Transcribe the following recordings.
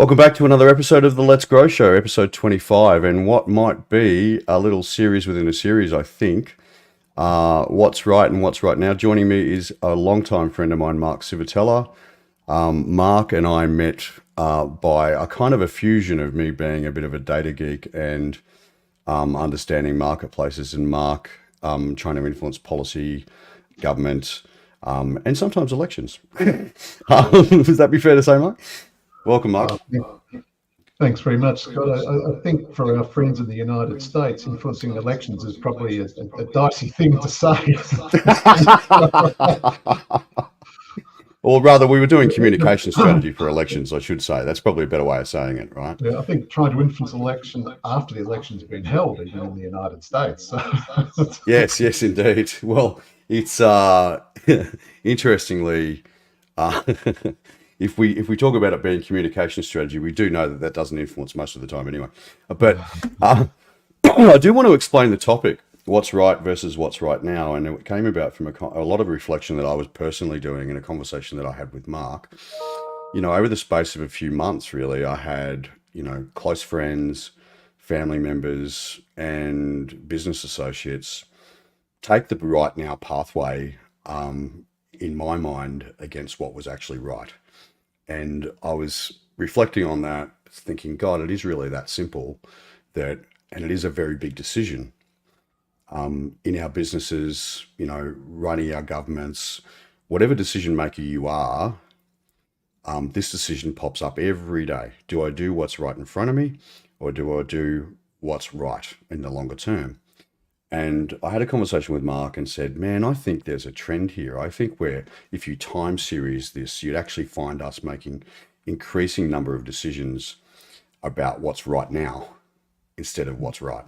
Welcome back to another episode of the Let's Grow Show, episode 25, and what might be a little series within a series, I think. What's right and what's right now. Joining me is a longtime friend of mine, Mark Civitella. Mark and I met by a kind of a fusion of me being a bit of a data geek and understanding marketplaces, and Mark trying to influence policy, government, and sometimes elections. Would that be fair to say, Mark? Welcome, Mark. Thanks very much, Scott. I think for our friends in the United States, influencing elections is probably a dicey thing to say. Or rather, we were doing communication strategy for elections, I should say. That's probably a better way of saying it, right? Yeah, I think trying to influence election after the election's been held, even in the United States. So. Yes, indeed. Well, it's interestingly, if we talk about it being communication strategy, we do know that doesn't influence most of the time anyway. But I do want to explain the topic, what's right versus what's right now. And it came about from a lot of reflection that I was personally doing in a conversation that I had with Mark. You know, over the space of a few months, really, I had, close friends, family members, and business associates take the right now pathway, in my mind, against what was actually right. And I was reflecting on that, thinking, God, it is really that simple, and it is a very big decision. In our businesses, running our governments, whatever decision maker you are, this decision pops up every day. Do I do what's right in front of me, or do I do what's right in the longer term? And I had a conversation with Mark and said, man, I think there's a trend here. I think if you time series this, you'd actually find us making increasing number of decisions about what's right now instead of what's right.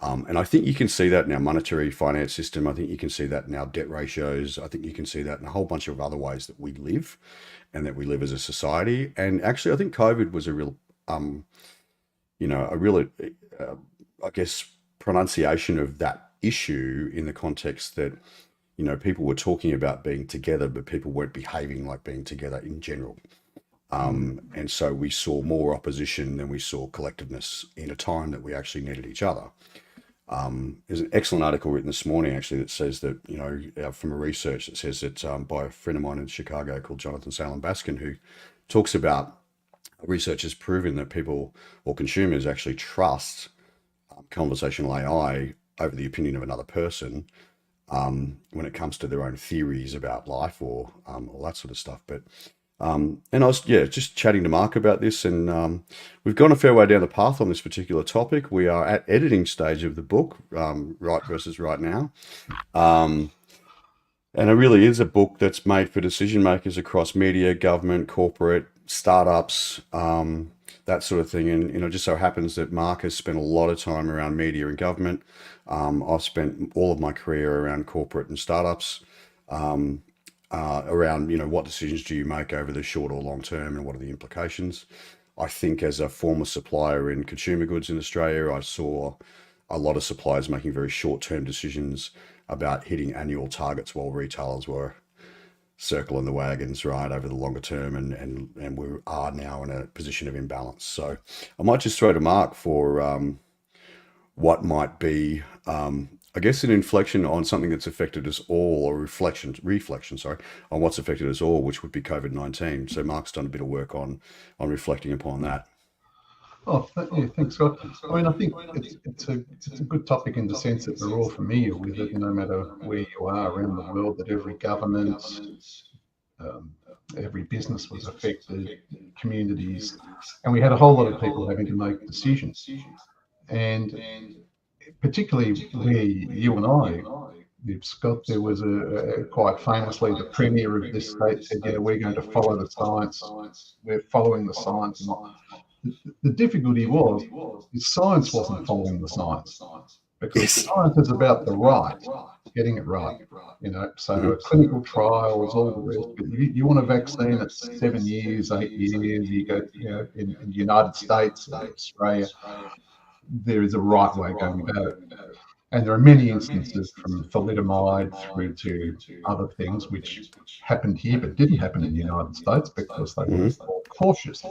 And I think you can see that in our monetary finance system. I think you can see that in our debt ratios. I think you can see that in a whole bunch of other ways that we live and that we live as a society. And actually, I think COVID was a real, I guess, pronunciation of that issue in the context that, people were talking about being together, but people weren't behaving like being together in general. And so we saw more opposition than we saw collectiveness in a time that we actually needed each other. There's an excellent article written this morning, actually, that says that, from a research that says that by a friend of mine in Chicago called Jonathan Salem Baskin, who talks about research has proven that people or consumers actually trust conversational AI over the opinion of another person when it comes to their own theories about life or all that sort of stuff. But and I was just chatting to Mark about this, and we've gone a fair way down the path on this particular topic. We are at editing stage of the book, Right versus Right Now. And it really is a book that's made for decision makers across media, government, corporate, startups, that sort of thing. And, it just so happens that Mark has spent a lot of time around media and government. I've spent all of my career around corporate and startups, around, what decisions do you make over the short or long term and what are the implications? I think as a former supplier in consumer goods in Australia, I saw a lot of suppliers making very short-term decisions about hitting annual targets while retailers were circling the wagons, right, over the longer term, and we are now in a position of imbalance. So I might just throw to Mark for what might be, I guess, an inflection on something that's affected us all, or reflection, on what's affected us all, which would be COVID-19. So Mark's done a bit of work on reflecting upon that. Oh, yeah, thanks, Scott. I mean, I think it's a good topic in the sense that we're all familiar with it, no matter where you are around the world, that every government, every business was affected, communities, and we had a whole lot of people having to make decisions. And particularly where you and I live, Scott, there was quite famously the premier of this state said, yeah, we're going to follow the science. We're following the science. The difficulty is science wasn't following the science, because science is about the right, getting it right. So clinical trials, all the rest. But you want a vaccine that's 7 years, 8 years. You go, in the United States, Australia, there is a right way going about it. And there are many instances from thalidomide through to other things which happened here but didn't happen in the United States because they were more cautious.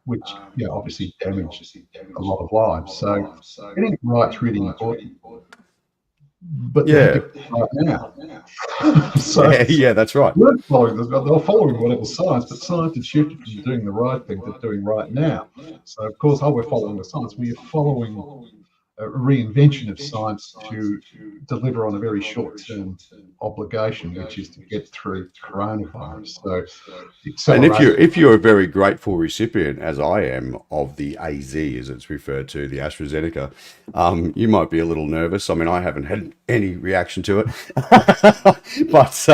which obviously damaged a lot of lives. So getting it right is really important, but they had to Yeah. get it right now. So Yeah. Yeah. That's right. they weren't following this, but they were following whatever science, but science had shifted from doing the right thing to doing right now. So of course, we're following the science. We are following a reinvention of science to deliver on a very short-term obligation, which is to get through coronavirus. So And accelerate. if you're a very grateful recipient, as I am, of the AZ, as it's referred to, the AstraZeneca, you might be a little nervous. I mean, I haven't had any reaction to it, but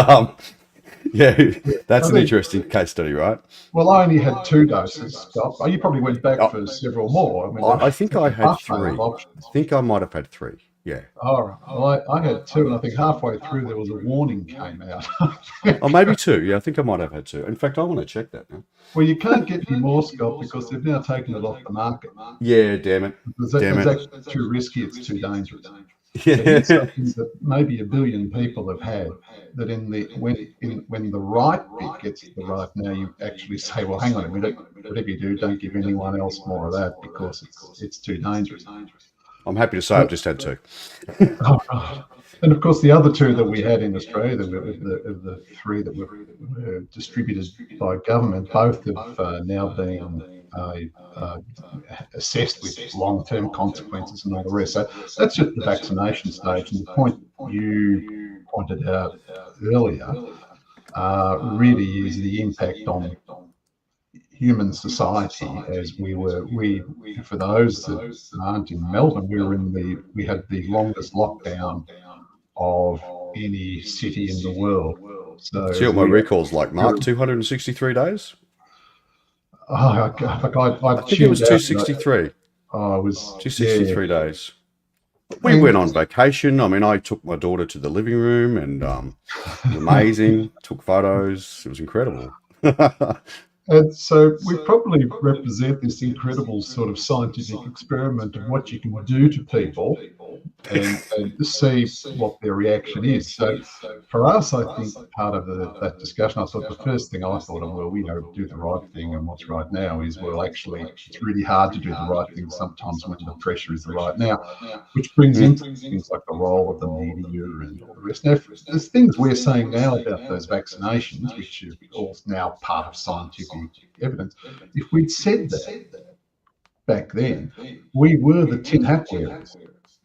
yeah, I that's an think, interesting case study, right? well, I only had 2 doses, Scott. You probably went back Oh, for several more. I mean, I think I there's a had buffet of three. I options. think I might have had three. Yeah. All right. Well, I had two, and I think halfway through there was a warning came out. Oh, maybe two. Yeah, I think I might have had two. In fact, I want to check that now. Well, you can't get any more, Scott, because they've now taken it off the market. Yeah, damn it. Damn It's it. actually too risky. It's too dangerous. So here's Yeah. something that maybe a billion people have had. That when the right bit gets to the right now, you actually say, well, hang on a minute. Whatever you do, don't give anyone else more of that because it's too dangerous. I'm happy to say I've But, just had two. oh, right. And of course, the other two that we had in Australia, of the three that were distributed by government, both have now been uh, assessed with long-term consequences and all the rest. So that's just the vaccination stage. And the point you pointed out earlier really is the impact on human society as we for those that aren't in Melbourne, we had the longest lockdown of any city in the world. See So what my we recall's like, Mark. 263 days? I I I think it tuned was out. 263. I was 263 days. We and went on vacation. I mean, I took my daughter to the living room and it was amazing. Took photos. It was incredible. And so we probably represent this incredible sort of scientific experiment of what you can do to people and see what their reaction is. So for us, I think part of that discussion, I thought the first thing I thought of, well, do the right thing, and what's right now is, well, actually, it's really hard to do the right thing sometimes when the pressure is the right now, which brings Mm. into things like the role of the media and all the rest. Now, if there's things we're saying now about those vaccinations, which are all now part of scientific evidence. If we'd said that back then, we were the tin hat wearers.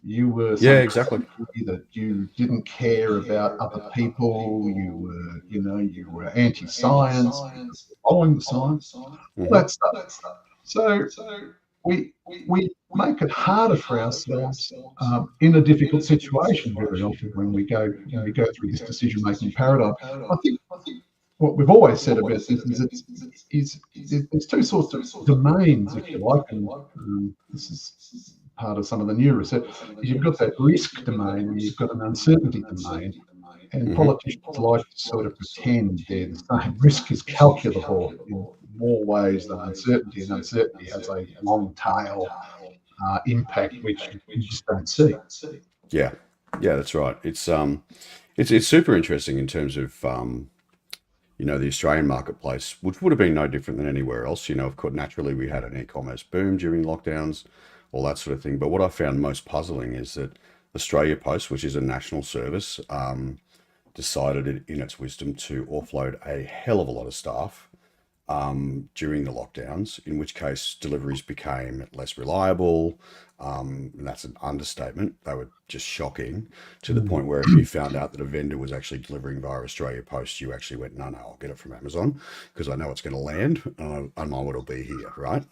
You were Yeah, some exactly. crazy that you didn't care about other people. You were anti-science because you're following the science. All Hmm. that stuff. So we we make it harder for ourselves in a difficult situation very often when we go through this decision-making paradigm. I think what we've always said about this is there's two sorts of domains, if you like, and this is part of some of the new research. Is you've got that risk domain and you've got an uncertainty domain, and Hmm. politicians like to sort of pretend they're the same. Risk is calculable in more ways than uncertainty, and uncertainty has a long tail impact which you just don't see. Yeah. Yeah, that's right. It's super interesting in terms of the Australian marketplace, which would have been no different than anywhere else. Of course, naturally we had an e-commerce boom during lockdowns, all that sort of thing. But what I found most puzzling is that Australia Post, which is a national service, decided in its wisdom to offload a hell of a lot of staff during the lockdowns, in which case deliveries became less reliable. And that's an understatement. They were just shocking to the point where if you found out that a vendor was actually delivering via Australia Post, you actually went, no, I'll get it from Amazon because I know it's going to land and I know it'll be here, right?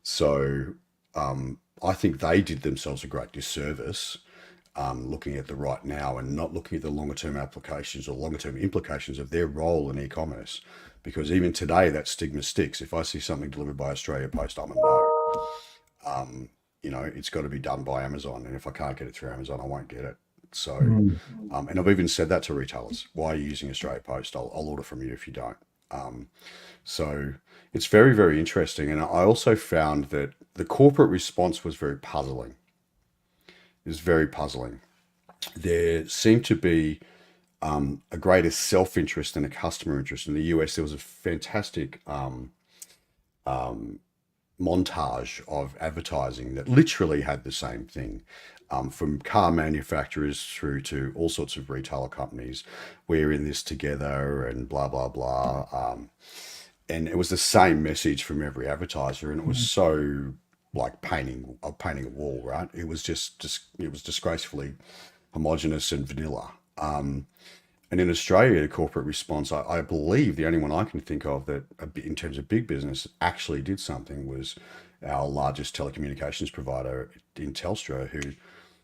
So I think they did themselves a great disservice looking at the right now and not looking at the longer term applications or longer term implications of their role in e-commerce. Because even today, that stigma sticks. If I see something delivered by Australia Post, I'm a no. It's got to be done by Amazon. And if I can't get it through Amazon, I won't get it. So, Mm. and I've even said that to retailers. Why are you using Australia Post? I'll order from you if you don't. So it's very, very interesting. And I also found that the corporate response was very puzzling. It was very puzzling. There seemed to be a greater self-interest than a customer interest. In the US, there was a fantastic montage of advertising that literally had the same thing, from car manufacturers through to all sorts of retailer companies. We're in this together and blah, blah, blah. And it was the same message from every advertiser. And it was so like painting a wall, right? It was just it was disgracefully homogenous and vanilla. And in Australia, the corporate response, I believe the only one I can think of that, in terms of big business, actually did something was our largest telecommunications provider in Telstra, who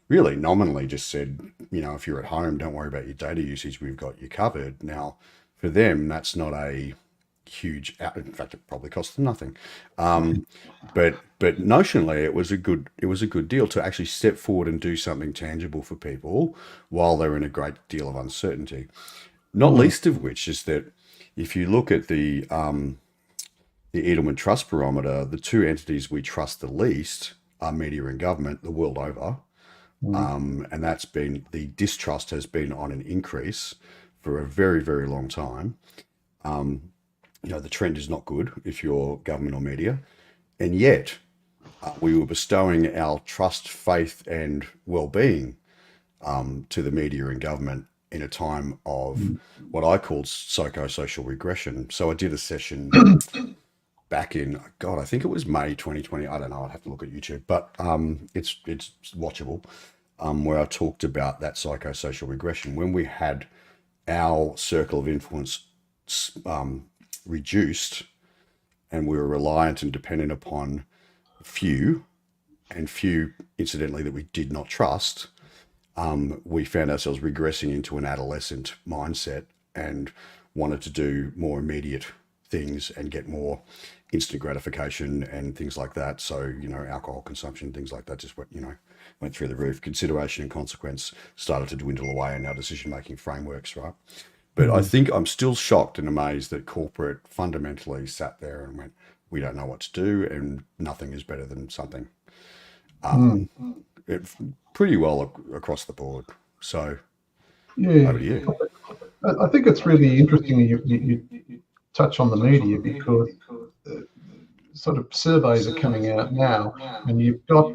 really nominally just said, if you're at home, don't worry about your data usage. We've got you covered. Now, for them, that's not a huge. In fact, it probably cost them nothing. But notionally, it was a good deal to actually step forward and do something tangible for people while they're in a great deal of uncertainty. Not Mm. least of which is that if you look at the Edelman Trust Barometer, the two entities we trust the least are media and government the world over. Mm. And the distrust has been on an increase for a very, very long time. The trend is not good if you're government or media. And yet, we were bestowing our trust, faith, and well-being to the media and government in a time of Mm. what I called psychosocial regression. So I did a session back in, God, I think it was May 2020. I don't know. I'd have to look at YouTube, but it's watchable. Where I talked about that psychosocial regression when we had our circle of influence reduced, and we were reliant and dependent upon few, and few, incidentally, that we did not trust. We found ourselves regressing into an adolescent mindset and wanted to do more immediate things and get more instant gratification and things like that. So, alcohol consumption, things like that just went through the roof. Consideration and consequence started to dwindle away in our decision-making frameworks, right? But I Mm. think I'm still shocked and amazed that corporate fundamentally sat there and went, we don't know what to do, and nothing is better than something. Mm. It, pretty well across the board. So Yeah, over to you. I think it's really interesting you touch on the media because uh, sort of surveys are coming out now, and you've got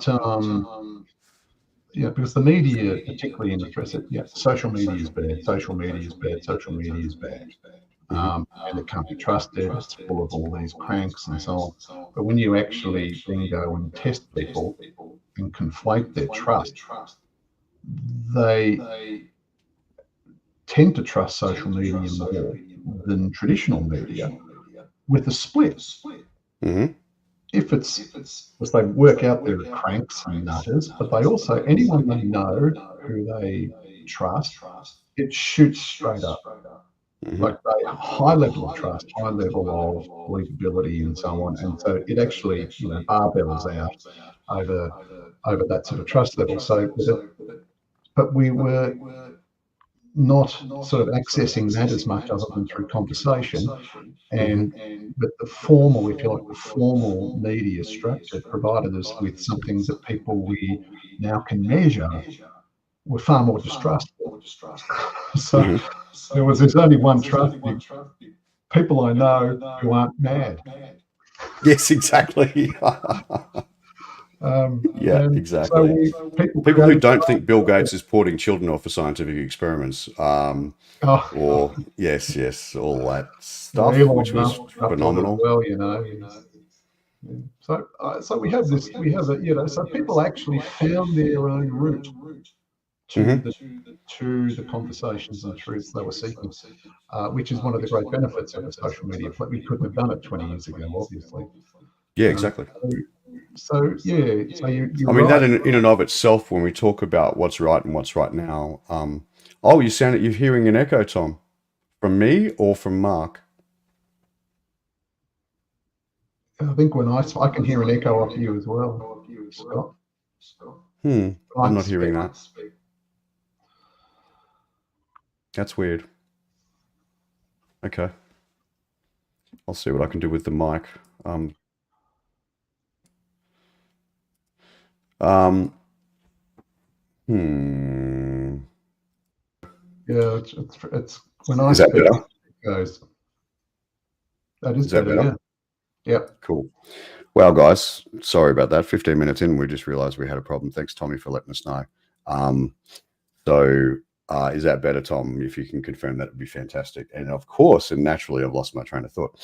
because the media, particularly in Australia, said, yeah, social media is bad, social media is bad, social media is bad, Hmm. and it can't be trusted. It's full of all these cranks and so on. But when you actually then go and test people and conflate their trust, they tend to trust social media more than traditional media, with a split. Hmm. If it's because they work out their cranks and nutters, but they also, anyone they know who they trust, it shoots straight up. Hmm. Like they high level of trust, high level of believability, and so on. And so it actually, barbells out over that sort of trust level. So, but we were not sort of accessing that as much other than through conversation. Hmm. And but the formal, if you like, the formal media structure provided us with something that people we now can measure were far more distrustful. So Hmm. there's only one trust: people I know who aren't mad. Yes, exactly. Yeah, And so exactly. people People who created. don't think Bill Gates is porting children off for scientific experiments, Oh, or yes, all that well, stuff, Elon which was Musk up to it as phenomenal. well. Yeah. So we have this. We have a. So people actually found their own route to Hmm. the conversations and truths they were seeking, which is one of the great benefits of a social media. We couldn't have done it 20 years ago, obviously. Yeah, Um, exactly. yeah, so you're I mean, that right. in and of itself, when we talk about what's right and what's right now, oh, you're hearing an echo, Tom, from me or from Mark? I think when I can hear an echo off you as well, Scott. I'm I not hearing speak. that. That's weird. Okay, I'll see what I can do with the mic. Um, um, hmm. Yeah, it's when I Is that speak, better? it goes. That is Is that better. better? Yeah. Yep. Cool. Well, guys, sorry about that. 15 minutes in, we just realized we had a problem. Thanks, Tommy, for letting us know. So is that better, Tom? If you can confirm, that would be fantastic. And of course, and naturally, I've lost my train of thought.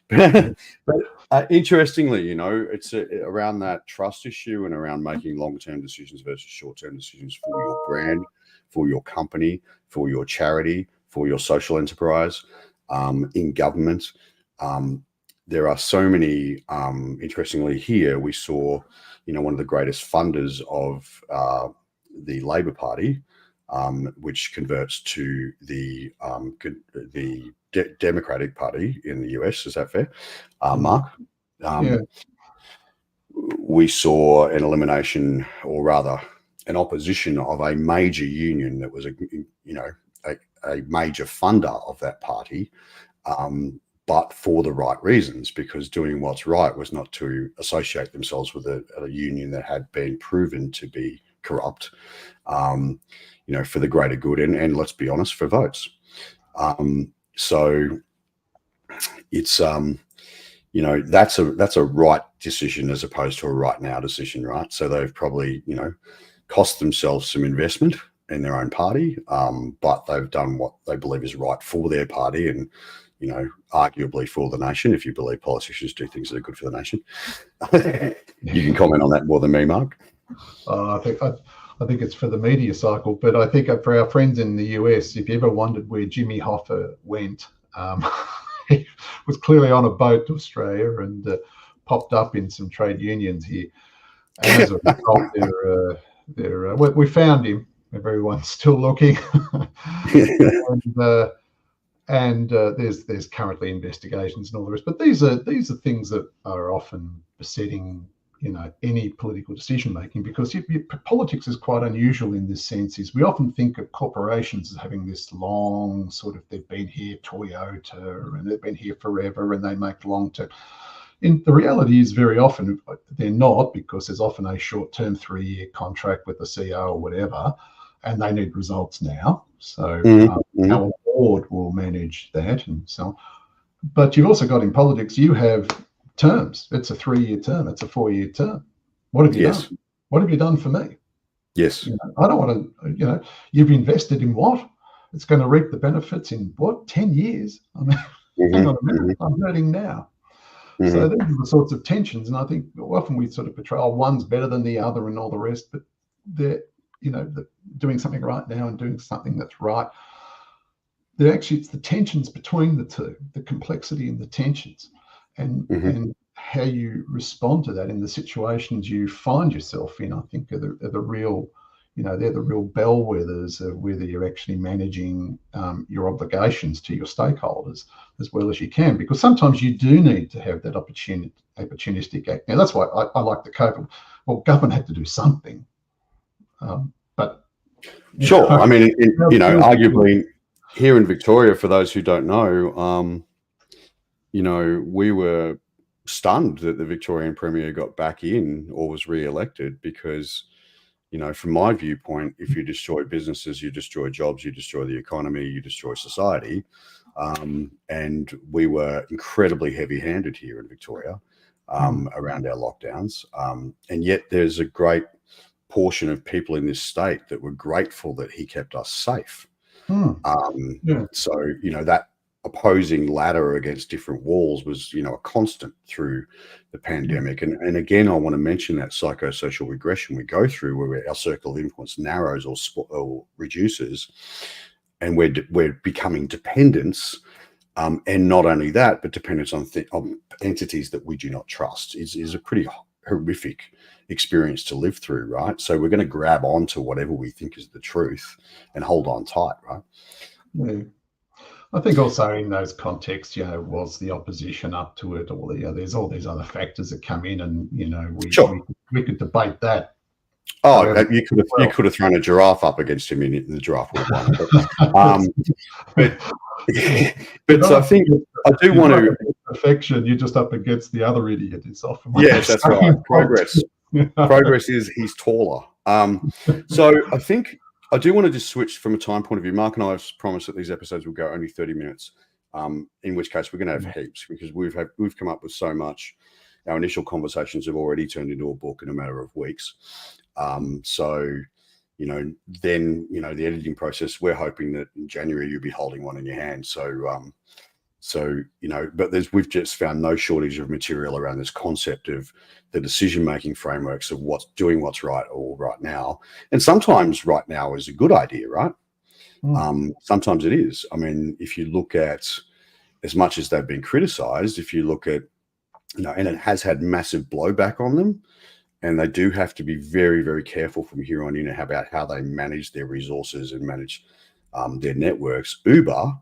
But interestingly, it's around that trust issue and around making long-term decisions versus short-term decisions for your brand, for your company, for your charity, for your social enterprise, in government. There are so many, interestingly here, we saw, one of the greatest funders of the Labor Party, which converts to the Democratic Party in the US. Is that fair, Mark? Yeah. We saw an elimination, or rather an opposition of a major union that was a major funder of that party, but for the right reasons, because doing what's right was not to associate themselves with a union that had been proven to be corrupt, for the greater good, and let's be honest, for votes. So it's that's a right decision as opposed to a right now decision, right? So they've probably cost themselves some investment in their own party, but they've done what they believe is right for their party, and arguably for the nation, if you believe politicians do things that are good for the nation. You can comment on that more than me, Mark. I think it's for the media cycle, but I think for our friends in the US, if you ever wondered where Jimmy Hoffa went, he was clearly on a boat to Australia and popped up in some trade unions here. And as a result, we found him. Everyone's still looking. and there's currently investigations and all the rest. But these are things that are often besetting any political decision making, because politics is quite unusual in this sense. Is we often think of corporations as having this long sort of, they've been here, Toyota, and they've been here forever, and they make long term. And the reality is very often they're not, because there's often a short-term 3-year contract with the CEO or whatever, and they need results now. So our board will manage that and so on. But you've also got in politics, you have terms. It's a 3-year term. It's a 4-year term. What have you done? What have you done for me? Yes. I don't want to, you've invested in what? It's going to reap the benefits in what? 10 years? I mean, hang on a minute. I'm hurting now. So these are the sorts of tensions. And I think often we sort of portray, one's better than the other and all the rest, but they're, doing something right now and doing something that's right. It's the tensions between the two, the complexity and the tensions. And how you respond to that in the situations you find yourself in, I think are the real, they're the real bellwethers of whether you're actually managing your obligations to your stakeholders as well as you can, because sometimes you do need to have that opportunistic act. Now, that's why I like the COVID. Well, government had to do something, but sure. I mean, arguably here in Victoria, for those who don't know, we were stunned that the Victorian Premier got back in or was re-elected, because, from my viewpoint, if you destroy businesses, you destroy jobs, you destroy the economy, you destroy society. And we were incredibly heavy-handed here in Victoria around our lockdowns. And yet there's a great portion of people in this state that were grateful that he kept us safe. So, that opposing ladder against different walls was, a constant through the pandemic. And again, I want to mention that psychosocial regression we go through, where our circle of influence narrows or reduces, and we're becoming dependents. And not only that, but dependence on entities that we do not trust is a pretty horrific experience to live through, right? So we're going to grab onto whatever we think is the truth and hold on tight, right? Yeah. I think also in those contexts, was the opposition up to it, or there's all these other factors that come in, and we could debate that. Oh, however, you could have thrown a giraffe up against him, and the giraffe would have won. But so I think I do want to perfection. You're just up against the other idiot. It's often yes, that's right. Progress is he's taller. So I think I do want to just switch from a time point of view. Mark and I have promised that these episodes will go only 30 minutes. in which case we're going to have heaps, because we've come up with so much. Our initial conversations have already turned into a book in a matter of weeks. So, then, the editing process, we're hoping that in January you'll be holding one in your hand. But we've just found no shortage of material around this concept of the decision-making frameworks of what's right or right now. And sometimes right now is a good idea, right? Sometimes it is. I mean, if you look at, as much as they've been criticized, if you look at, and it has had massive blowback on them, and they do have to be very, very careful from here on in about how they manage their resources and manage their networks. Uber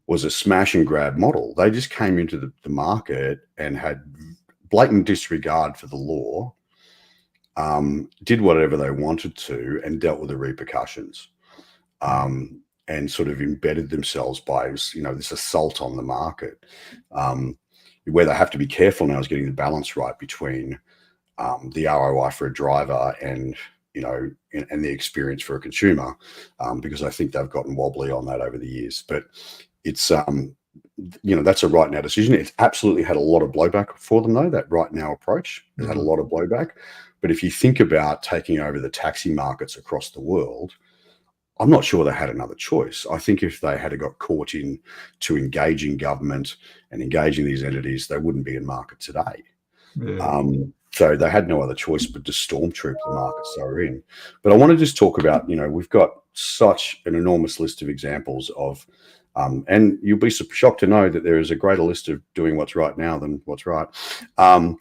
was a smash and grab model. They just came into the market and had blatant disregard for the law, did whatever they wanted to, and dealt with the repercussions, and sort of embedded themselves by, this assault on the market. Where they have to be careful now is getting the balance right between the ROI for a driver and and the experience for a consumer, because I think they've gotten wobbly on that over the years. But it's that's a right now decision. It's absolutely had a lot of blowback for them, though. That right now approach has had a lot of blowback. But if you think about taking over the taxi markets across the world, I'm not sure they had another choice. I think if they had got caught in to engaging government and engaging these entities, they wouldn't be in market today. Yeah. So they had no other choice but to stormtroop the markets they were in. But I want to just talk about, we've got such an enormous list of examples of, and you'll be shocked to know that there is a greater list of doing what's right now than what's right. The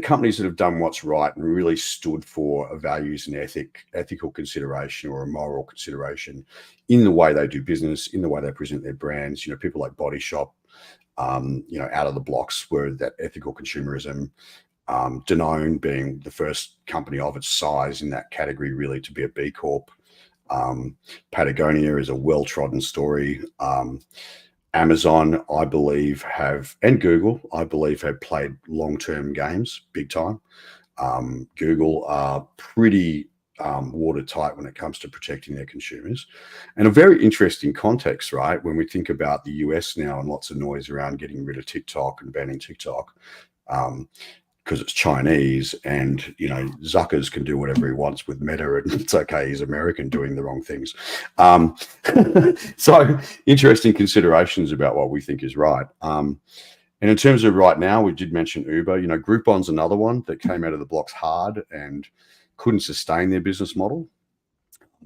companies that have done what's right and really stood for a values and ethical consideration or a moral consideration in the way they do business, in the way they present their brands. People like Body Shop, out of the blocks were that ethical consumerism. Danone being the first company of its size in that category really to be a B Corp. Patagonia is a well-trodden story. Amazon, I believe, and Google, I believe, have played long-term games big time. Google are pretty watertight when it comes to protecting their consumers. And a very interesting context, right? When we think about the US now and lots of noise around getting rid of TikTok and banning TikTok, because it's Chinese, and Zuckers can do whatever he wants with Meta, and it's okay, he's American doing the wrong things. So interesting considerations about what we think is right. And in terms of right now, we did mention Uber. Groupon's another one that came out of the blocks hard and couldn't sustain their business model.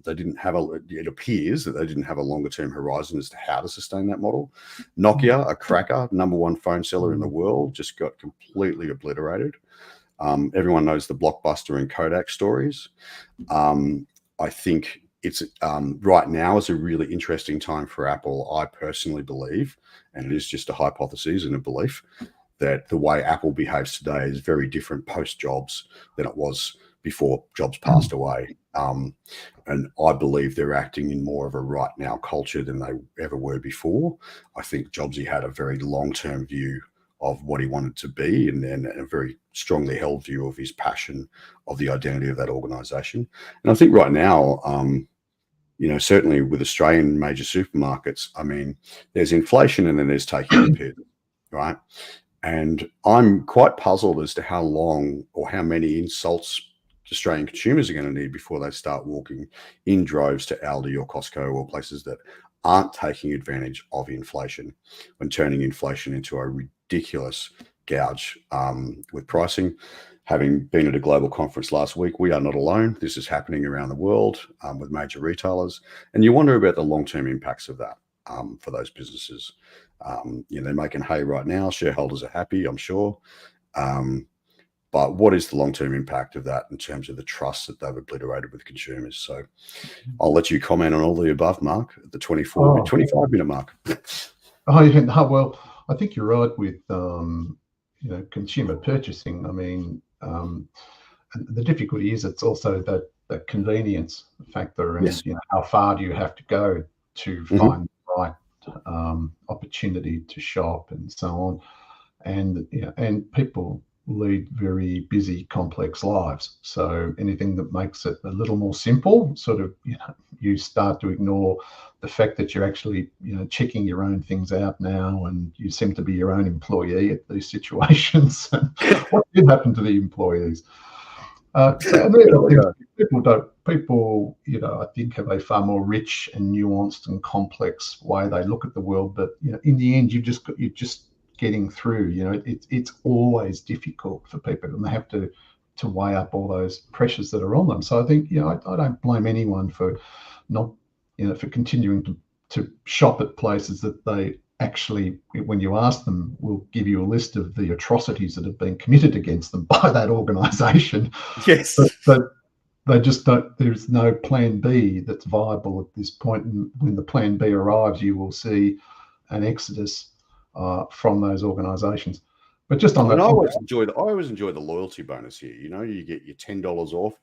They didn't have it appears that they didn't have a longer term horizon as to how to sustain that model. Nokia, a cracker, #1 phone seller in the world, just got completely obliterated. Everyone knows the Blockbuster and Kodak stories. I think it's right now is a really interesting time for Apple. I personally believe, and it is just a hypothesis and a belief, that the way Apple behaves today is very different post Jobs than it was before Jobs passed away. And I believe they're acting in more of a right now culture than they ever were before. I think Jobsy had a very long-term view of what he wanted to be, and then a very strongly held view of his passion of the identity of that organization. And I think right now, certainly with Australian major supermarkets, I mean, there's inflation and then there's taking the piss, right? And I'm quite puzzled as to how long or how many insults Australian consumers are going to need before they start walking in droves to Aldi or Costco or places that aren't taking advantage of inflation and turning inflation into a ridiculous gouge with pricing. Having been at a global conference last week, we are not alone. This is happening around the world with major retailers. And you wonder about the long-term impacts of that for those businesses. They're making hay right now. Shareholders are happy, I'm sure. But what is the long-term impact of that in terms of the trust that they've obliterated with consumers? So I'll let you comment on all the above, Mark, at the 25-minute mark. Well, I think you're right with consumer purchasing. I mean, the difficulty is it's also that convenience factor, and Yes. How far do you have to go to find the right opportunity to shop and so on. And and people lead very busy, complex lives. So anything that makes it a little more simple, sort of, you start to ignore the fact that you're actually, checking your own things out now, and you seem to be your own employee at these situations. What did happen to the employees? So and they're the things people, I think, have a far more rich and nuanced and complex way they look at the world. But in the end, you're just getting through. It's always difficult for people, and they have to weigh up all those pressures that are on them. So I think, I don't blame anyone for not, for continuing to shop at places that they actually, when you ask them, will give you a list of the atrocities that have been committed against them by that organisation. Yes. But they just don't. There's no plan B that's viable at this point. And when the plan B arrives, you will see an exodus from those organisations. But just on that, I always enjoy the loyalty bonus here. You get your $10 off,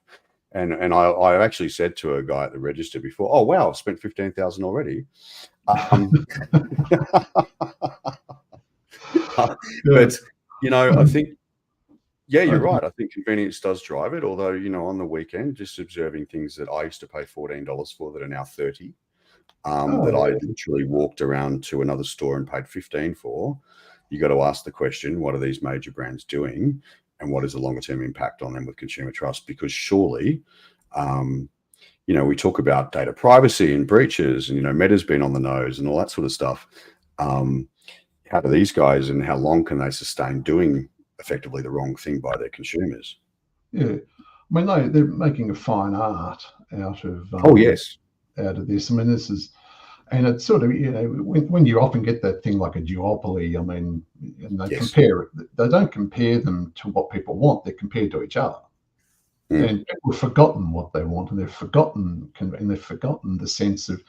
and I actually said to a guy at the register before, "Oh wow, I've spent 15,000 already." But I think, yeah, you're right. I think convenience does drive it. Although, on the weekend, just observing things that I used to pay $14 for that are now 30, that I literally walked around to another store and paid 15 for. You got to ask the question: what are these major brands doing, and what is the longer term impact on them with consumer trust? Because surely, we talk about data privacy and breaches, and Meta's been on the nose and all that sort of stuff. How do these guys, and how long can they sustain doing effectively the wrong thing by their consumers? Yeah, I mean, they're making a fine art out of Yes, out of this. I mean, this is, and it's sort of, when you often get that thing like a duopoly. I mean, and they they don't compare them to what people want. They're compared to each other. And people have forgotten what they want, and they've forgotten the sense of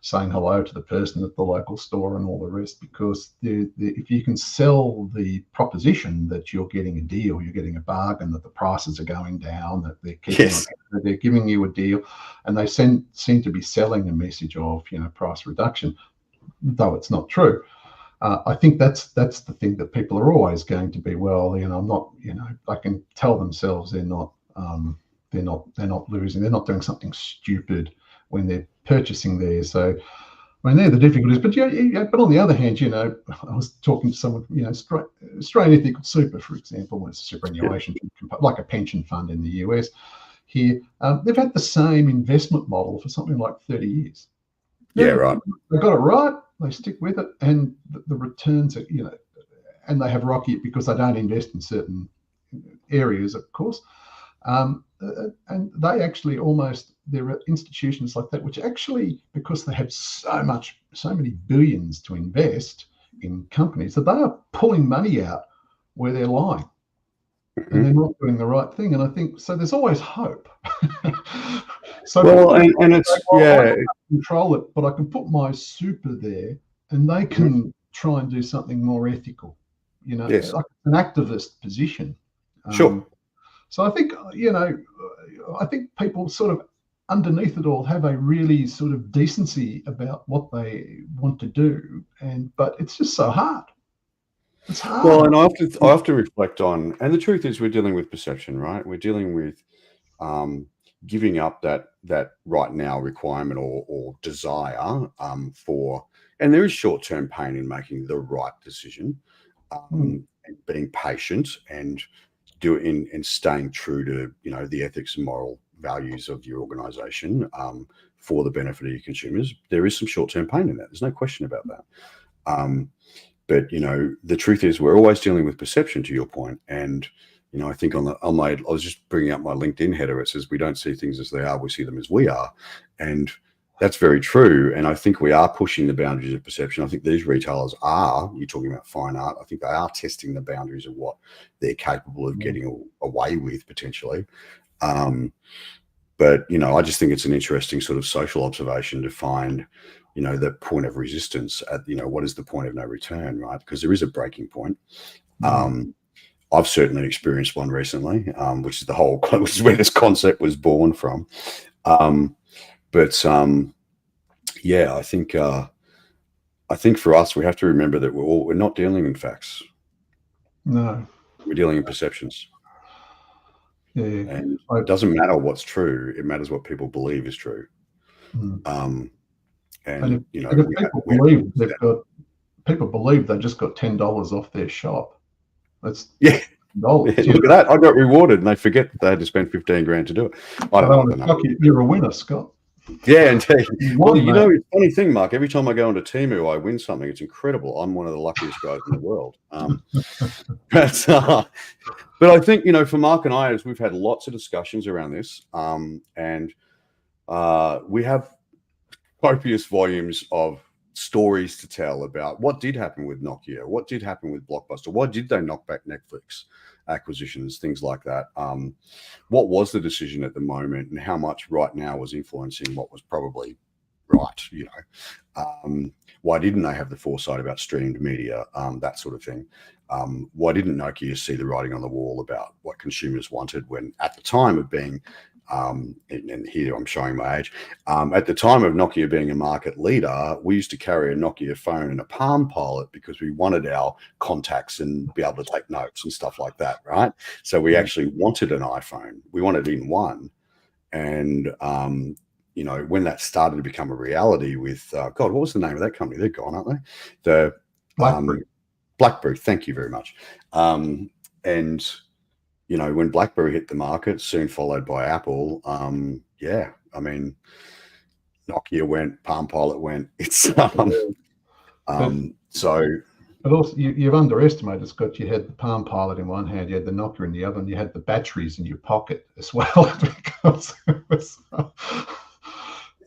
saying hello to the person at the local store and all the rest. Because if you can sell the proposition that you're getting a deal, you're getting a bargain, that the prices are going down, that they're giving you a deal, and they seem to be selling a message of price reduction, though it's not true. I think that's the thing that people are always going to be. Well, I'm not. I can tell themselves they're not losing. They're not doing something stupid when they're purchasing there. So, I mean, they're the difficulties. But but on the other hand, I was talking to someone, Australian Ethical Super, for example, it's a superannuation, like a pension fund in the US. Here, they've had the same investment model for something like 30 years. Right. They got it right. They stick with it, and the returns are, and they have rocky because they don't invest in certain areas, of course. And they actually there are institutions like that which actually, because they have so many billions to invest in companies, that they are pulling money out where they're lying, and they're not doing the right thing. And I think so. There's always hope. So and it's I can't control it, but I can put my super there, and they can try and do something more ethical. Yes. Like an activist position. Sure. So I think, I think people sort of underneath it all have a really sort of decency about what they want to do, but it's just so hard. It's hard. Well, and I have to reflect on, and the truth is, we're dealing with perception, right? We're dealing with giving up that right now requirement or desire for, and there is short term pain in making the right decision, and being patient and staying true to the ethics and moral values of your organization for the benefit of your consumers. There is some short-term pain in that. There's no question about that. But the truth is, we're always dealing with perception, to your point. And I think I was just bringing up my LinkedIn header. It says, we don't see things as they are, we see them as we are. And that's very true. And I think we are pushing the boundaries of perception. I think these retailers you're talking about fine art, I think they are testing the boundaries of what they're capable of getting away with potentially. But, I just think it's an interesting sort of social observation to find, the point of resistance at, what is the point of no return, right? Because there is a breaking point. I've certainly experienced one recently, which is where this concept was born from. Yeah, I think for us, we have to remember that we're not dealing in facts. No, We're dealing in perceptions, Yeah. and I, it doesn't matter what's true. It matters what people believe is true. mm. Um, And and you know, if we have, people we have believe people believe they just got $10 off their shop. That's yeah. Yeah, dollars. look at that. I got rewarded, and they forget that they had to spend 15 grand to do it. I I don't don't know what want the to number shock you. is. You're a winner, Scott. Yeah, indeed. You Well, won, you mate. know, it's a funny thing, Mark. Every time I go into Timu, I win something. It's incredible. I'm one of the luckiest guys in the world. But, uh, but I think, you know, for Mark and I, as we've had lots of discussions around this, and we have copious volumes of stories to tell about what did happen with Nokia, what did happen with Blockbuster, why did they knock back Netflix acquisitions, things like that. What was the decision at the moment, and how much right now was influencing what was probably right? You know, why didn't they have the foresight about streamed media, that sort of thing? Why didn't Nokia see the writing on the wall about what consumers wanted when, at the time of being, and here I'm showing my age, at the time of Nokia being a market leader, we used to carry a Nokia phone and a Palm Pilot because we wanted our contacts and be able to take notes and stuff like that, right? So we actually wanted an iPhone. We wanted it in one. And, you know, when that started to become a reality with, God, what was the name of that company? They're gone, aren't they? The BlackBerry. BlackBerry, thank you very much. And you know, when BlackBerry hit the market, soon followed by Apple, yeah, I mean, Nokia went, Palm Pilot went. It's But so but also you've underestimated, Scott. You had the Palm Pilot in one hand, you had the Nokia in the other, and you had the batteries in your pocket as well because it was,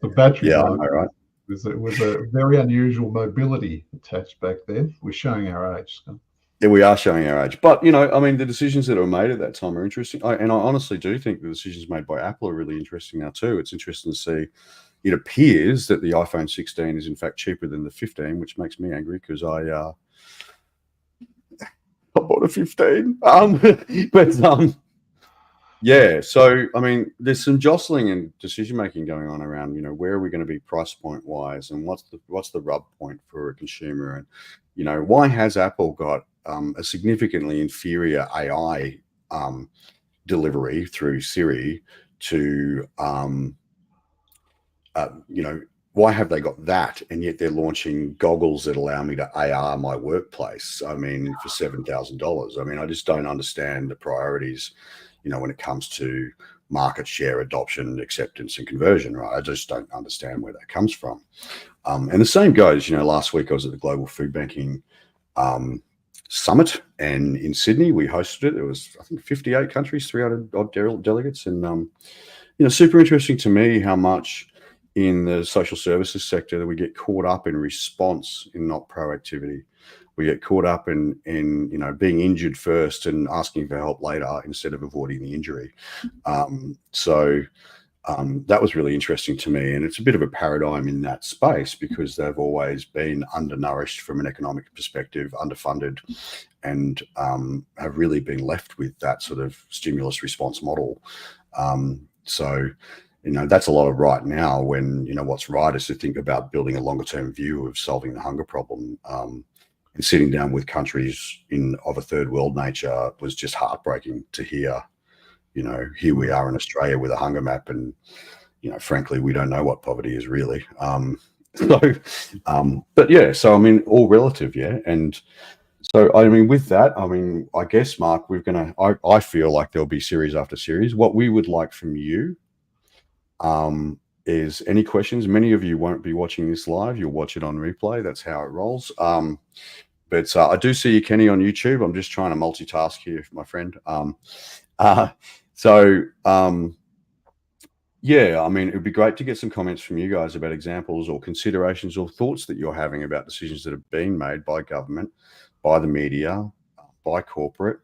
the battery yeah, I market know, right? was a very unusual mobility attached back then. We're showing our age, Scott. Yeah, we are showing our age, but you know, I mean, the decisions that were made at that time are interesting, and I honestly do think the decisions made by Apple are really interesting now too. It's interesting to see. It appears that the iPhone 16 is in fact cheaper than the 15, which makes me angry because I bought a 15. But yeah, so I mean, there's some jostling and decision making going on around, you know, where are we going to be price point wise, and what's the rub point for a consumer, and you know, why has Apple got a significantly inferior AI delivery through Siri to you know, why have they got that, and yet they're launching goggles that allow me to AR my workplace? I mean, for $7,000. I mean, I just don't understand the priorities, you know, when it comes to market share, adoption, acceptance, and conversion. Right? I just don't understand where that comes from. And the same goes, you know, last week I was at the Global Food Banking um, Summit, and in Sydney we hosted it. There was, I think, 58 countries, 300 odd delegates, and you know, super interesting to me how much in the social services sector that we get caught up in response and not proactivity. We get caught up in you know, being injured first and asking for help later instead of avoiding the injury. That was really interesting to me, and it's a bit of a paradigm in that space because they've always been undernourished from an economic perspective, underfunded, and have really been left with that sort of stimulus response model. So, you know, that's a lot of right now when, you know, what's right is to think about building a longer term view of solving the hunger problem. And sitting down with countries of a third world nature was just heartbreaking to hear. You know, here we are in Australia with a hunger map, and, you know, frankly, we don't know what poverty is really. So, but yeah, so I mean, all relative, yeah. And so, I mean, with that, I mean, I guess, Mark, I feel like there'll be series after series. What we would like from you is any questions. Many of you won't be watching this live. You'll watch it on replay. That's how it rolls. But I do see you, Kenny, on YouTube. I'm just trying to multitask here, my friend. Uh, so, yeah, I mean, it would be great to get some comments from you guys about examples or considerations or thoughts that you're having about decisions that have been made by government, by the media, by corporate,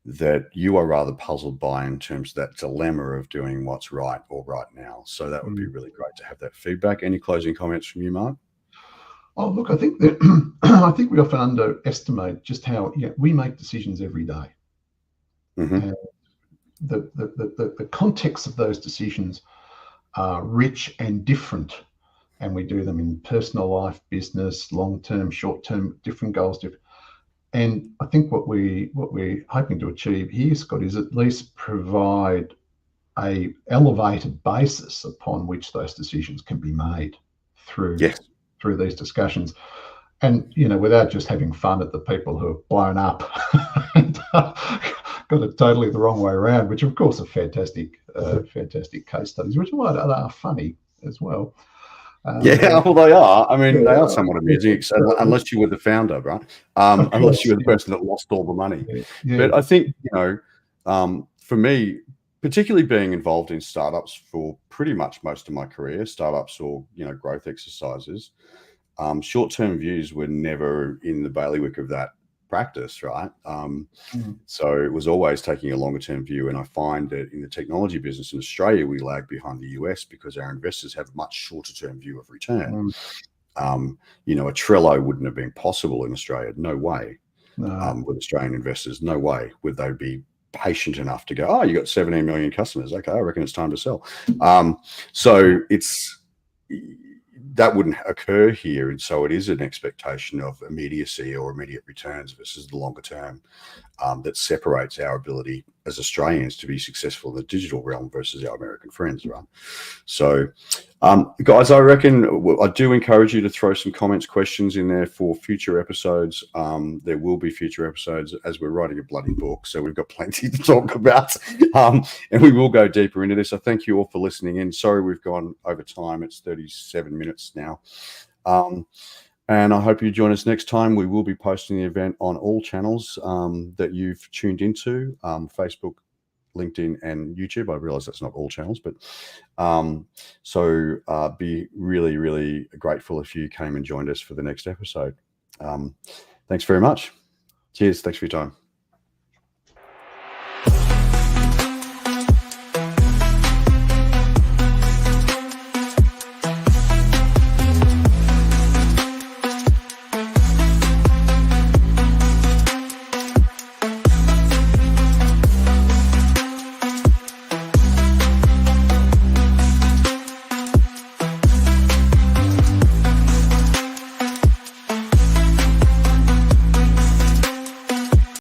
that you are rather puzzled by in terms of that dilemma of doing what's right or right now. So that would be really great to have that feedback. Any closing comments from you, Mark? Oh, look, I think that I think we often underestimate just how, you know, we make decisions every day. Mm-hmm. And the context of those decisions are rich and different, and we do them in personal life, business, long term, short term, different goals. And I think what we're hoping to achieve here, Scott, is at least provide a elevated basis upon which those decisions can be made through Yes. these discussions. And without just having fun at the people who have blown up and got it totally the wrong way around, which of course are fantastic case studies, which are funny as well. Yeah, well, they are. I mean, they are somewhat amusing, Yeah, unless you were the founder, right? of Unless you course, were the person that lost all the money. yeah. But I think, for me, particularly being involved in startups for pretty much most of my career, startups or, growth exercises, short-term views were never in the bailiwick of that practice, right? So it was always taking a longer-term view. And I find that in the technology business in Australia, we lag behind the US because our investors have a much shorter-term view of return. A Trello wouldn't have been possible in Australia. No way. No. With Australian investors, no way would they be patient enough to go, oh, you got 17 million customers. Okay, I reckon it's time to sell. So that wouldn't occur here. And so it is an expectation of immediacy or immediate returns versus the longer term that separates our ability as Australians to be successful in the digital realm versus our American friends, right? So, guys, I reckon I do encourage you to throw some comments, questions in there for future episodes. There will be future episodes as we're writing a bloody book, so we've got plenty to talk about, and we will go deeper into this. I thank you all for listening in. Sorry we've gone over time. It's 37 minutes now. And I hope you join us next time. We will be posting the event on all channels that you've tuned into, Facebook, LinkedIn, and YouTube. I realize that's not all channels, but be really, really grateful if you came and joined us for the next episode. Thanks very much. Cheers. Thanks for your time.